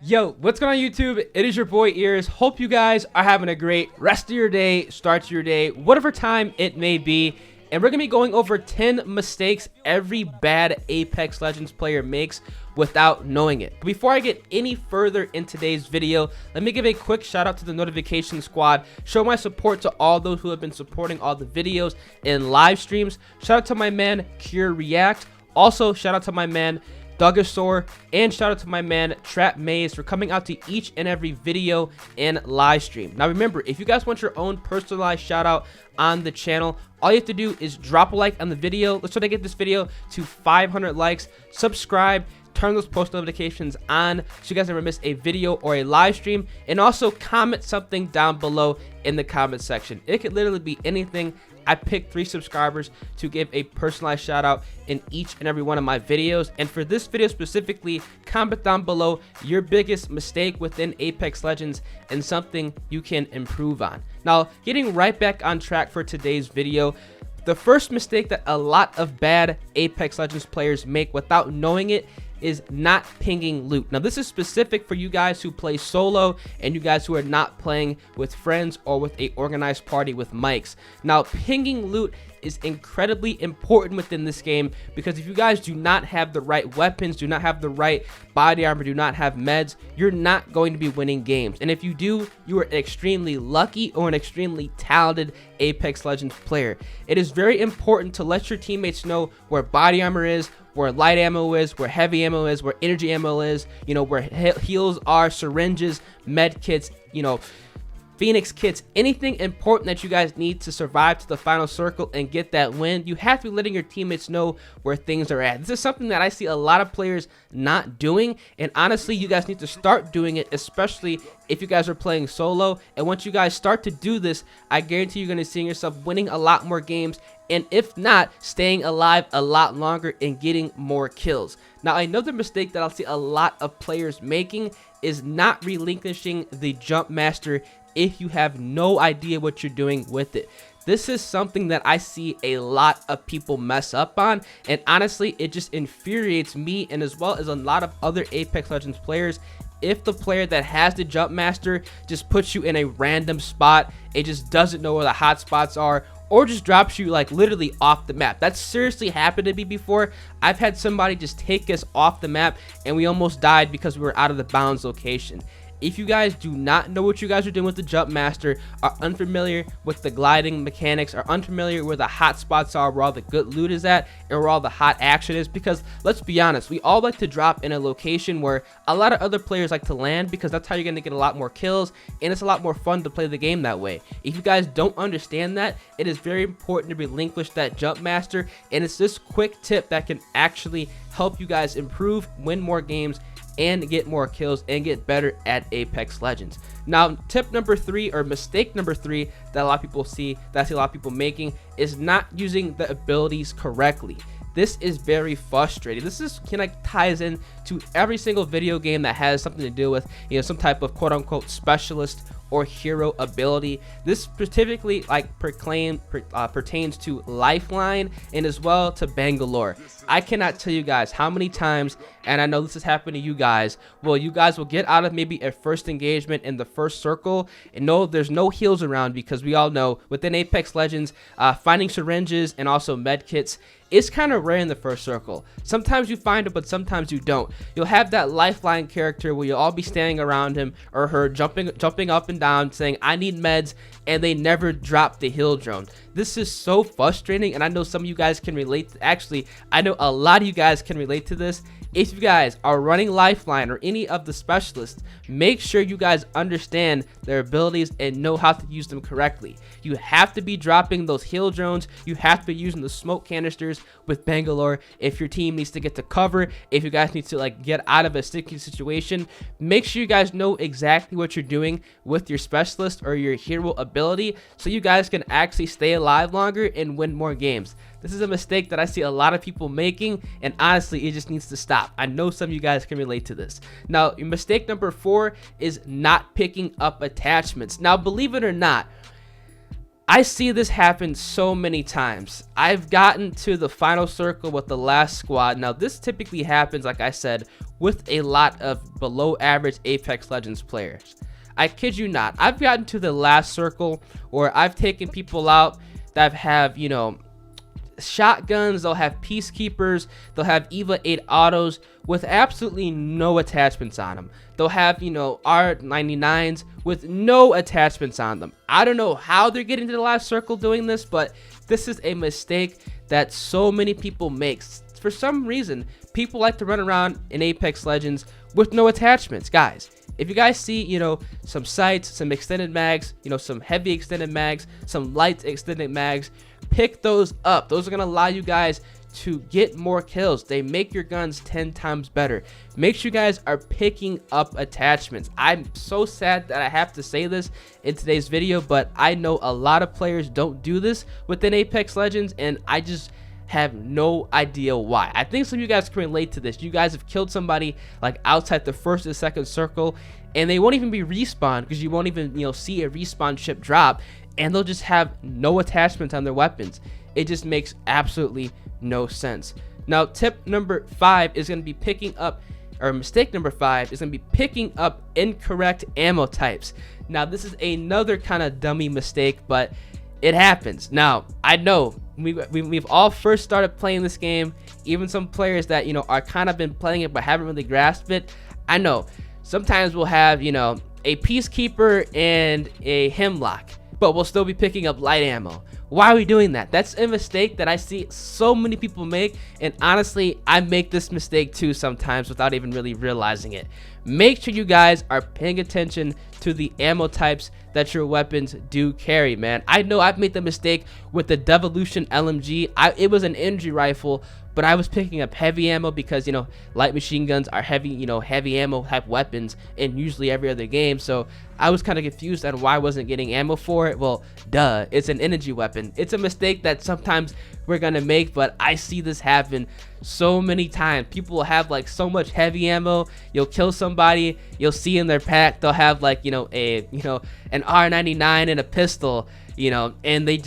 Yo, what's going on YouTube? It is your boy Ears. Hope you guys are having a great rest of your day, start to your day, whatever time it may be. And we're going to be going over 10 mistakes every bad Apex Legends player makes without knowing it. Before I get any further in today's video, let me give a quick shout out to the notification squad. Show my support to all those who have been supporting all the videos and live streams. Shout out to my man Cure React. Also, shout out to my man Dugasaur, and shout out to my man Trap Maze for coming out to each and every video and live stream. Now remember, if you guys want your own personalized shout out on the channel, all you have to do is drop a like on the video. Let's try to get this video to 500 likes, subscribe, turn those post notifications on so you guys never miss a video or a live stream, and also comment something down below in the comment section. It could literally be anything. I picked 3 subscribers to give a personalized shout out in each and every one of my videos. And for this video specifically, comment down below your biggest mistake within Apex Legends and something you can improve on. Now, getting right back on track for today's video, the first mistake that a lot of bad Apex Legends players make without knowing it is not pinging loot. Now this is specific for you guys who play solo and you guys who are not playing with friends or with a organized party with mics. Now pinging loot is incredibly important within this game, because if you guys do not have the right weapons, do not have the right body armor, do not have meds, you're not going to be winning games. And if you do, you are extremely lucky or an extremely talented Apex Legends player. It is very important to let your teammates know where body armor is, where light ammo is, where heavy ammo is, where energy ammo is, you know, where heals are, syringes, med kits, you know, Phoenix kits, anything important that you guys need to survive to the final circle and get that win. You have to be letting your teammates know where things are at. This is something that I see a lot of players not doing, and honestly you guys need to start doing it, especially if you guys are playing solo. And once you guys start to do this, I guarantee you're going to see yourself winning a lot more games, and if not, staying alive a lot longer and getting more kills. Now another mistake that I'll see a lot of players making is not relinquishing the jump master if you have no idea what you're doing with it. This is something that I see a lot of people mess up on, and honestly it just infuriates me and as well as a lot of other Apex Legends players if the player that has the jump master just puts you in a random spot, it just doesn't know where the hot spots are, or just drops you like literally off the map. That's seriously happened to me before. I've had somebody just take us off the map and we almost died because we were out of the bounds location. If you guys do not know what you guys are doing with the jump master, are unfamiliar with the gliding mechanics, are unfamiliar where the hot spots are, where all the good loot is at, and where all the hot action is, because let's be honest, we all like to drop in a location where a lot of other players like to land, because that's how you're going to get a lot more kills, and it's a lot more fun to play the game that way. If you guys don't understand that, it is very important to relinquish that jump master, and it's this quick tip that can actually help you guys improve, win more games, and get more kills and get better at Apex Legends. Now tip number 3, or mistake number 3 that a lot of people see, that I see a lot of people making, is not using the abilities correctly. This is very frustrating. This is ties in to every single video game that has something to do with, you know, some type of quote-unquote specialist or hero ability. This specifically pertains to Lifeline and as well to Bangalore. I cannot tell you guys how many times, and I know this has happened to you guys, well, you guys will get out of maybe a first engagement in the first circle and no, there's no heals around, because we all know within Apex Legends, finding syringes and also med kits is kind of rare in the first circle. Sometimes you find it, but sometimes you don't. You'll have that Lifeline character where you'll all be standing around him or her, jumping up and down saying I need meds, and they never drop the heal drone. This is so frustrating, and I know some of you guys can relate. Actually, I know a lot of you guys can relate to this. If you guys are running Lifeline or any of the specialists, make sure you guys understand their abilities and know how to use them correctly. You have to be dropping those heal drones. You have to be using the smoke canisters with Bangalore if your team needs to get to cover. If you guys need to like get out of a sticky situation, make sure you guys know exactly what you're doing with your specialist or your hero ability so you guys can actually stay alive longer and win more games. This is a mistake that I see a lot of people making, and honestly, it just needs to stop. I know some of you guys can relate to this. Now, mistake number 4 is not picking up attachments. Now, believe it or not, I see this happen so many times. I've gotten to the final circle with the last squad. Now, this typically happens, like I said, with a lot of below average Apex Legends players. I kid you not. I've gotten to the last circle, or I've taken people out that have, you know, shotguns. They'll have peacekeepers. They'll have EVA 8 autos with absolutely no attachments on them. They'll have, you know, R99s with no attachments on them. I don't know how they're getting to the last circle doing this, but this is a mistake that so many people make. For some reason, people like to run around in Apex Legends with no attachments. Guys, if you guys see, you know, some sights, some extended mags, you know, some heavy extended mags, some light extended mags, pick those up. Those are going to allow you guys to get more kills. They make your guns 10 times better. Make sure you guys are picking up attachments. I'm so sad that I have to say this in today's video, but I know a lot of players don't do this within Apex Legends, and I just have no idea why. I think some of you guys can relate to this. You guys have killed somebody like outside the first or second circle, and they won't even be respawned because you won't even, you know, see a respawn chip drop, and they'll just have no attachments on their weapons. It just makes absolutely no sense. Now, tip number 5 is going to be picking up, or mistake number 5 is going to be picking up incorrect ammo types. Now, this is another kind of dummy mistake, but it happens. Now, I know we've all first started playing this game. Even some players that, you know, are kind of been playing it but haven't really grasped it. I know sometimes we'll have, you know, a peacekeeper and a hemlock, but we'll still be picking up light ammo. Why are we doing that? That's a mistake that I see so many people make, and honestly, I make this mistake too sometimes without even really realizing it. Make sure you guys are paying attention to the ammo types that your weapons do carry, man. I know I've made the mistake with the Devolution LMG. It was an energy rifle, but I was picking up heavy ammo because, you know, light machine guns are heavy, you know, heavy ammo type weapons in usually every other game. So I was kind of confused on why I wasn't getting ammo for it. Well, duh, it's an energy weapon. It's a mistake that sometimes we're gonna make, but I see this happen so many times. People will have like so much heavy ammo. You'll kill somebody, you'll see in their pack they'll have like, you know, an R99 and a pistol, you know, and they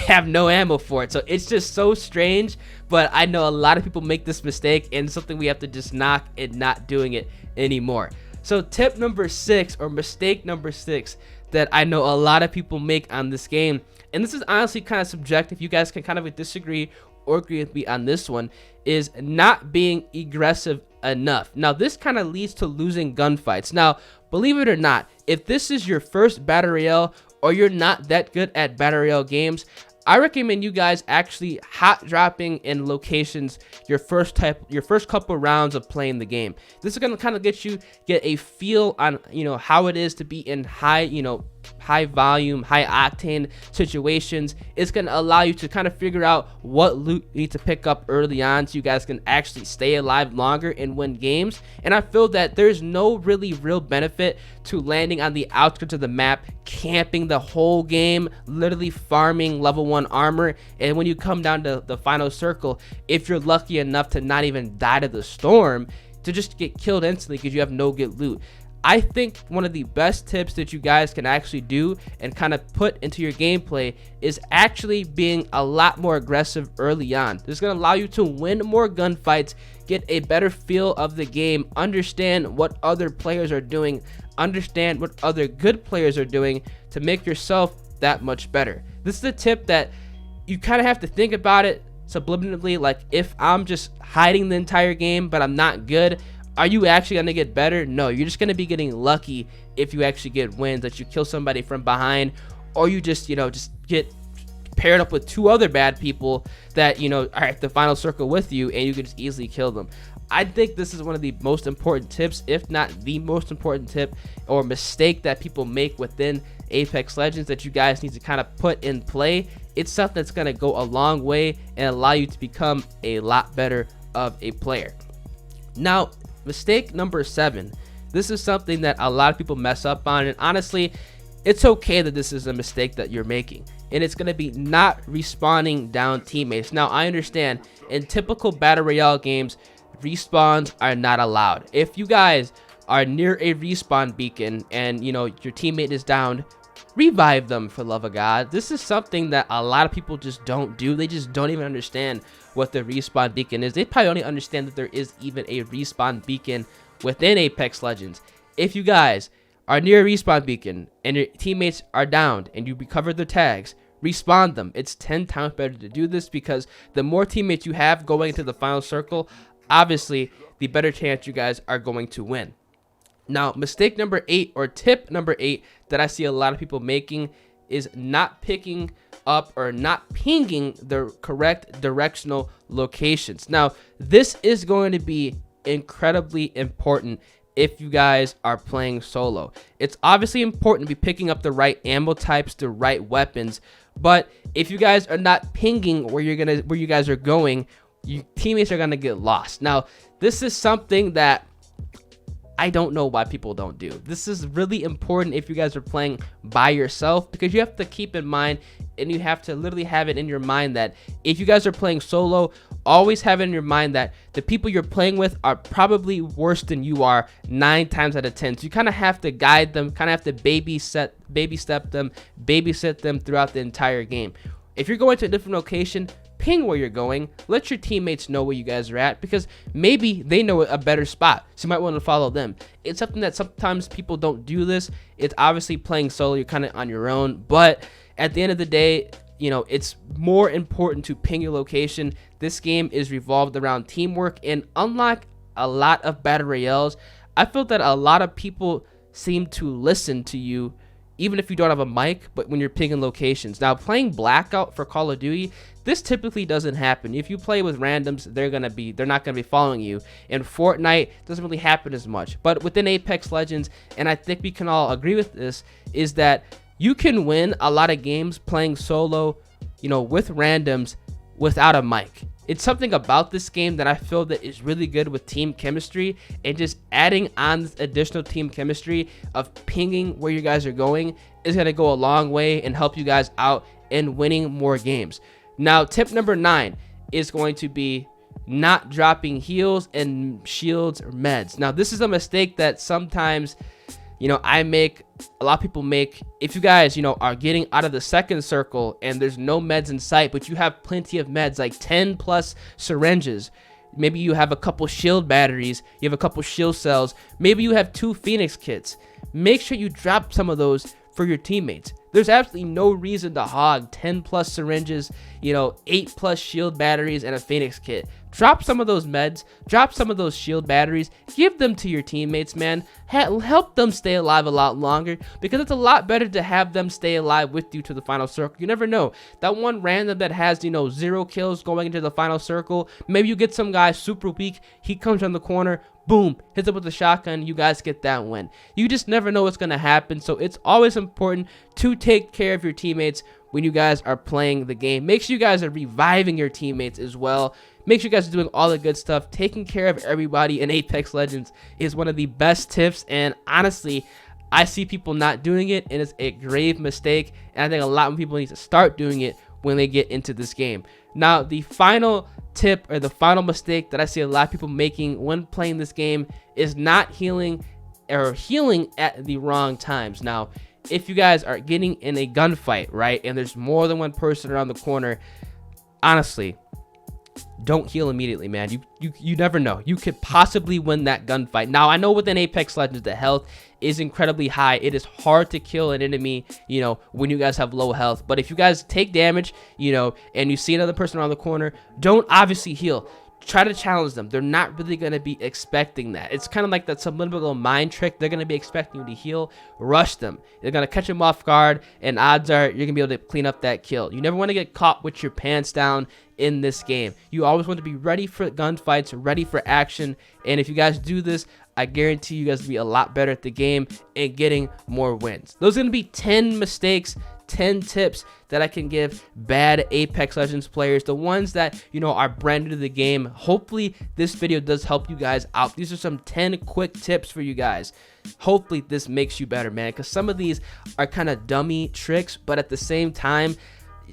have no ammo for it. So it's just so strange, but I know a lot of people make this mistake, and something we have to just knock and not doing it anymore. So tip number 6, or mistake number 6, that I know a lot of people make on this game, and this is honestly kind of subjective, you guys can kind of disagree or agree with me on this one, is not being aggressive enough. Now, this kind of leads to losing gunfights. Now, believe it or not, if this is your first Battle Royale, or you're not that good at Battle Royale games, I recommend you guys actually hot dropping in locations your first couple rounds of playing the game. This is gonna kind of get a feel on, you know, how it is to be in high volume, high octane situations. It's gonna allow you to kind of figure out what loot you need to pick up early on, so you guys can actually stay alive longer and win games. And I feel that there's no really real benefit to landing on the outskirts of the map, camping the whole game, literally farming level 1 armor, and when you come down to the final circle, if you're lucky enough to not even die to the storm, to just get killed instantly because you have no good loot. I think one of the best tips that you guys can actually do and kind of put into your gameplay is actually being a lot more aggressive early on. This is going to allow you to win more gunfights, get a better feel of the game, understand what other players are doing, understand what other good players are doing to make yourself that much better. This is a tip that you kind of have to think about it subliminally, like if I'm just hiding the entire game but I'm not good, are you actually going to get better? No, you're just going to be getting lucky if you actually get wins, that you kill somebody from behind, or you just, you know, just get paired up with 2 other bad people that, you know, are at the final circle with you, and you can just easily kill them. I think this is one of the most important tips, if not the most important tip or mistake that people make within Apex Legends, that you guys need to kind of put in play. It's something that's going to go a long way and allow you to become a lot better of a player. Now, mistake number 7. This is something that a lot of people mess up on, and honestly, it's okay that this is a mistake that you're making, and it's going to be not respawning down teammates. Now, I understand in typical Battle Royale games, respawns are not allowed. If you guys are near a respawn beacon and, you know, your teammate is downed, revive them, for the love of God. This is something that a lot of people just don't do. They just don't even understand what the respawn beacon is. They probably only understand that there is even a respawn beacon within Apex Legends. If you guys are near a respawn beacon and your teammates are downed and you recover their tags, respawn them. It's 10 times better to do this, because the more teammates you have going into the final circle, obviously the better chance you guys are going to win. Now, mistake number 8, or tip number 8, that I see a lot of people making is not picking up or not pinging the correct directional locations. Now, this is going to be incredibly important if you guys are playing solo. It's obviously important to be picking up the right ammo types, the right weapons, but if you guys are not pinging where you guys are going, your teammates are gonna get lost. Now, this is something that I don't know why people don't do. This is really important if you guys are playing by yourself, because you have to keep in mind, and you have to literally have it in your mind, that if you guys are playing solo, always have it in your mind that the people you're playing with are probably worse than you are 9 times out of 10. So you kind of have to guide them, kind of have to baby step them, babysit them throughout the entire game. If you're going to a different location, ping where you're going. Let your teammates know where you guys are at, because maybe they know a better spot, so you might want to follow them. It's something that sometimes people don't do this. It's obviously playing solo, you're kind of on your own, but at the end of the day, you know, it's more important to ping your location. This game is revolved around teamwork, and unlike a lot of battle royales, I feel that a lot of people seem to listen to you even if you don't have a mic, but when you're pinging locations. Now, playing Blackout for Call of Duty, this typically doesn't happen. If you play with randoms, they're not gonna be following you. In Fortnite, doesn't really happen as much. But within Apex Legends, and I think we can all agree with this, is that you can win a lot of games playing solo, you know, with randoms without a mic. It's something about this game that I feel that is really good with team chemistry, and just adding on this additional team chemistry of pinging where you guys are going is going to go a long way and help you guys out in winning more games. Now, tip number 9 is going to be not dropping heals and shields or meds. Now, this is a mistake that sometimes, you know, I make, a lot of people make. If you guys, you know, are getting out of the second circle and there's no meds in sight, but you have plenty of meds, like 10 plus syringes, maybe you have a couple shield batteries, you have a couple shield cells, maybe you have 2 Phoenix kits, make sure you drop some of those for your teammates. There's absolutely no reason to hog 10 plus syringes, you know, 8 plus shield batteries and a Phoenix kit. Drop some of those meds, drop some of those shield batteries, give them to your teammates, man. Help them stay alive a lot longer, because it's a lot better to have them stay alive with you to the final circle. You never know. That one random that has, you know, 0 kills going into the final circle, maybe you get some guy super weak, he comes around the corner, boom, hits up with a shotgun, you guys get that win. You just never know what's going to happen, so it's always important to take care of your teammates when you guys are playing the game. Make sure you guys are reviving your teammates as well. Make sure you guys are doing all the good stuff. Taking care of everybody in Apex Legends is one of the best tips, and honestly, I see people not doing it, and it's a grave mistake, and I think a lot of people need to start doing it when they get into this game. Now, the final tip, or the final mistake that I see a lot of people making when playing this game, is not healing, or healing at the wrong times. Now, if you guys are getting in a gunfight, right, and there's more than one person around the corner, honestly, don't heal immediately, man. You never know. You could possibly win that gunfight. Now, I know within Apex Legends, the health is incredibly high. It is hard to kill an enemy, you know, when you guys have low health. But if you guys take damage, you know, and you see another person around the corner, don't obviously heal. Try to challenge them. They're not really going to be expecting that. It's kind of like that subliminal mind trick. They're going to be expecting you to heal. Rush them. They're going to catch them off guard, and odds are you're going to be able to clean up that kill. You never want to get caught with your pants down in this game. You always want to be ready for gunfights, ready for action, and if you guys do this, I guarantee you guys will be a lot better at the game and getting more wins. Those are going to be 10 mistakes, 10 tips that I can give bad Apex Legends players, the ones that, you know, are brand new to the game. Hopefully this video does help you guys out. These are some 10 quick tips for you guys. Hopefully this makes you better, man, because some of these are kind of dummy tricks, but at the same time,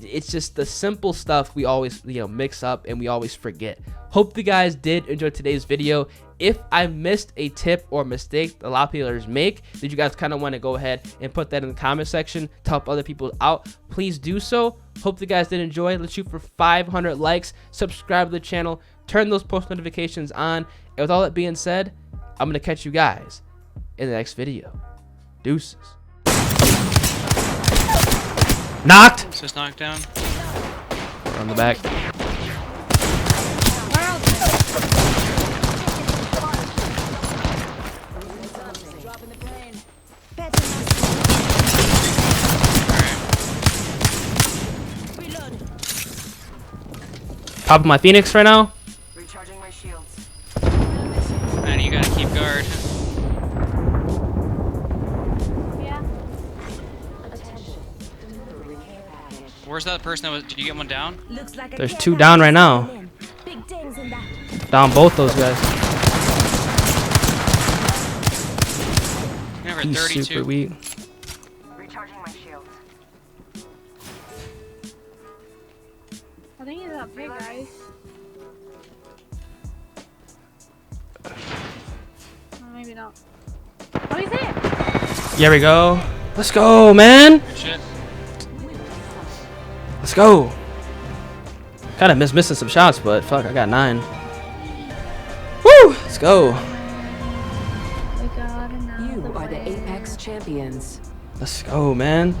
it's just the simple stuff we always, you know, mix up and we always forget. Hope you guys did enjoy today's video. if I missed a tip or mistake that a lot of people make, that you guys kind of want to go ahead and put that in the comment section to help other people out, please do so. Hope you guys did enjoy. Let's shoot for 500 likes. Subscribe to the channel. Turn those post notifications on. And with all that being said, I'm going to catch you guys in the next video. Deuces. Knocked. Just knocked down. On the back. Top of my Phoenix right now. Recharging my shields. Man, you gotta keep guard. Yeah. Where's that person that was? Did you get one down? There's 2 down right now. Down both those guys. Number He's 32. super weak. Recharging my shields. I think he's up here, guys. Oh, maybe not. Oh, he's there! Here we go. Let's go, man. Good shit. Let's go. Kind of missing some shots, but fuck, I got 9. Woo! Let's go. We got another You are the player. Apex champions. Let's go, man.